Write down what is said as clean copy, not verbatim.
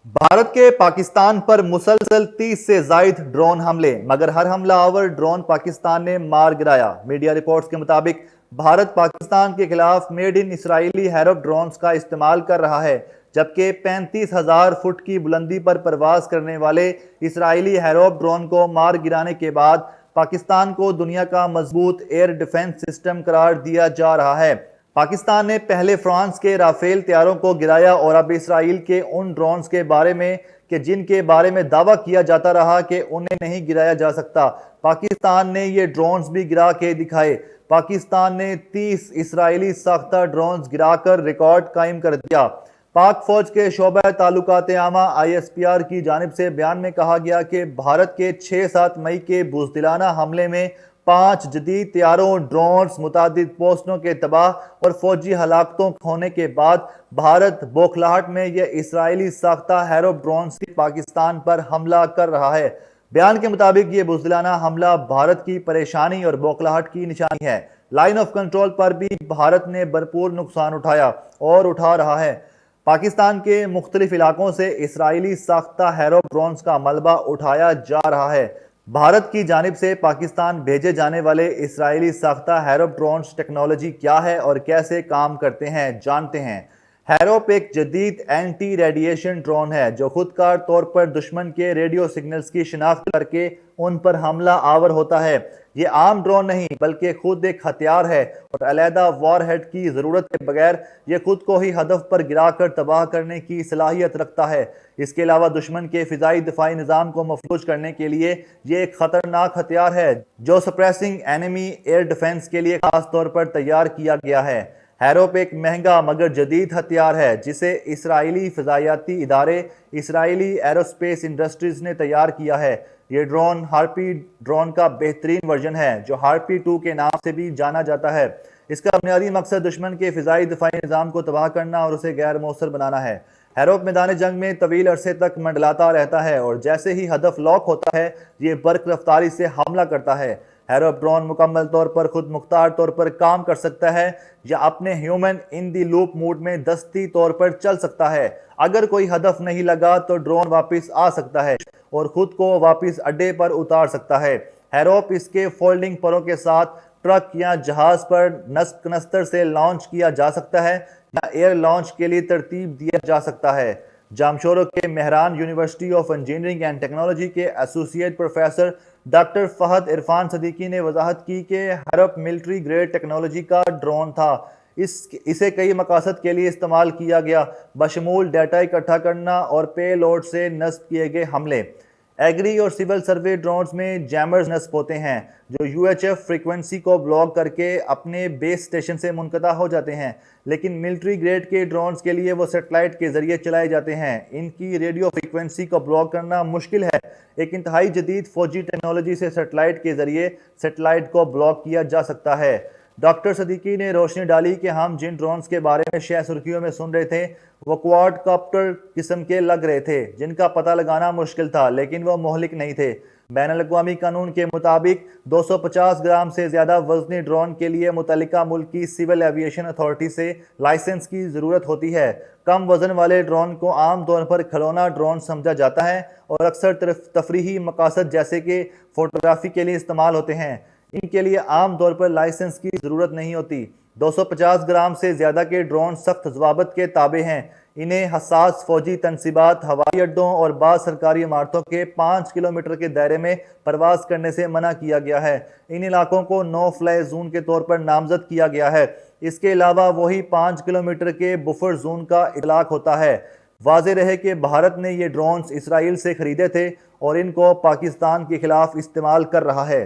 भारत के पाकिस्तान पर मुसलसल 30 से जायद ड्रोन हमले, मगर हर हमला आवर ड्रोन पाकिस्तान ने मार गिराया। मीडिया रिपोर्ट्स के मुताबिक भारत पाकिस्तान के खिलाफ मेड इन इसराइली हैरोप ड्रोन्स का इस्तेमाल कर रहा है, जबकि 35,000 फुट की बुलंदी पर परवाज करने वाले इसराइली हैरोप ड्रोन को मार गिराने के बाद पाकिस्तान को दुनिया का मजबूत एयर डिफेंस सिस्टम करार दिया जा रहा है। पाकिस्तान ने पहले फ्रांस के राफेल तैयारों को गिराया और अब इसराइल के उन ड्रोन्स के बारे में कि जिनके बारे में दावा किया जाता रहा कि उन्हें नहीं गिराया जा सकता, पाकिस्तान ने ये ड्रोन्स भी गिरा के दिखाए। पाकिस्तान ने 30 इसराइली साख्ता ड्रोन्स गिराकर रिकॉर्ड कायम कर दिया। पाक फौज के शोबा ताल्लुकात आमा ISPR की जानिब से बयान में कहा गया कि भारत के 6-7 मई के बुज़दिलाना हमले में 5 जदीद तैयारों, ड्रोन्स, मुतादिद पोस्टों के तबाह और फौजी हलाकतों होने के बाद भारत बौखलाहट में यह इसराइली साख्ता हैरोप ड्रोन्स की पाकिस्तान पर हमला कर रहा है। बयान के मुताबिक ये बुज़दिलाना हमला भारत की परेशानी और बौखलाहट की निशानी है। लाइन ऑफ कंट्रोल पर भी भारत ने भरपूर नुकसान उठाया और उठा रहा है। पाकिस्तान के मुख्तलिफ इलाकों से इसराइली साख्ता हैरोप ड्रोन्स का मलबा उठाया जा रहा है। भारत की जानिब से पाकिस्तान भेजे जाने वाले इसराइली साख्ता हैरोप ड्रोन्स टेक्नोलॉजी क्या है और कैसे काम करते हैं, जानते हैं। हैरोप एक जदीद एंटी रेडिएशन ड्रोन है जो खुदकार तौर पर दुश्मन के रेडियो सिग्नल्स की शिनाख्त करके उन पर हमला आवर होता है। ये आम ड्रोन नहीं बल्कि खुद एक हथियार है और अलहदा वॉरहेड की ज़रूरत के बगैर ये खुद को ही हदफ पर गिराकर तबाह करने की सलाहियत रखता है। इसके अलावा दुश्मन के फ़िज़ाई दिफाई निज़ाम को मफलूज करने के लिए ये एक ख़तरनाक हथियार है जो सप्रेसिंग एनिमी एयर डिफेंस के लिए खास तौर पर तैयार किया गया है। हैरोप एक महंगा मगर जदीद हथियार है जिसे इसराइली फ़िज़ायाती इदारे इसराइली एरोस्पेस इंडस्ट्रीज़ ने तैयार किया है। ये ड्रोन हार्पी ड्रोन का बेहतरीन वर्जन है जो हार्पी 2 के नाम से भी जाना जाता है। इसका बुनियादी मकसद दुश्मन के फ़िज़ाई दिफाई निज़ाम को तबाह करना और उसे गैर मौसर बनाना है। हैरोप मैदान जंग में तवील अरसे तक मंडलाता रहता है और जैसे ही हदफ लॉक होता है ये बर्क रफ्तारी से हमला करता है। हैरोप ड्रोन मुकम्मल तौर पर खुद मुख्तार तौर पर काम कर सकता है या अपने human in the loop mode में दस्ती तौर पर चल सकता है। अगर कोई हदफ नहीं लगा तो ड्रोन वापस आ सकता है और खुद को वापस अड्डे पर उतार सकता है। हैरोप इसके फोल्डिंग परों के साथ ट्रक या जहाज पर कनस्तर से लॉन्च किया जा सकता है या एयर लॉन्च के लिए तरतीब दिया जा सकता है। जामशोरो के Mehran university of engineering and technology के associate professor doctor Fahad Irfan Siddiqui ने वजाहत की कि हैरोप मिलिट्री ग्रेड टेक्नोलॉजी का ड्रोन था। इसे कई मकासद के लिए इस्तेमाल किया गया, बशमूल डाटा इकट्ठा करना और पे लोड से नस्ब किए गए हमले। एग्री और सिविल सर्वे ड्रोन्स में जैमर्स नस्ब होते हैं जो UHF फ्रीक्वेंसी को ब्लॉक करके अपने बेस स्टेशन से मुनक़ता हो जाते हैं, लेकिन मिलिट्री ग्रेड के ड्रोन्स के लिए वो सेटेलाइट के ज़रिए चलाए जाते हैं। इनकी रेडियो फ्रीक्वेंसी को ब्लॉक करना मुश्किल है। एक इंतहाई जदीद फौजी टेक्नोलॉजी से सेटेलाइट के ज़रिए सेटेलाइट को ब्लॉक किया जा सकता है। डॉक्टर सदीकी ने रोशनी डाली कि हम जिन ड्रोन्स के बारे में शह सुर्खियों में सुन रहे थे वो क्वाड कॉप्टर किस्म के लग रहे थे जिनका पता लगाना मुश्किल था, लेकिन वो मोहलिक नहीं थे। बैनुल-अक़वामी कानून के मुताबिक 250 ग्राम से ज़्यादा वज़नी ड्रोन के लिए मुतल्लिका मुल्क की सिविल एविएशन अथॉरिटी से लाइसेंस की ज़रूरत होती है। कम वज़न वाले ड्रोन को आम तौर पर खिलौना ड्रोन समझा जाता है और अक्सर तफरीही मकासद जैसे कि फ़ोटोग्राफी के लिए इस्तेमाल होते हैं। इनके लिए आम तौर पर लाइसेंस की ज़रूरत नहीं होती। 250 ग्राम से ज़्यादा के ड्रोन सख्त ज़वाबित के ताबे हैं। इन्हें हसास फौजी तनसीबात, हवाई अड्डों और बाज़ सरकारी इमारतों के 5 किलोमीटर के दायरे में परवास करने से मना किया गया है। इन इलाकों को नो फ्लाई जोन के तौर पर नामजद किया गया है। इसके अलावा वही 5 किलोमीटर के बुफर जोन का इतलाक होता है। वाज़े रहे कि भारत ने ये ड्रोन्स इसराइल से खरीदे थे और इनको पाकिस्तान के खिलाफ इस्तेमाल कर रहा है।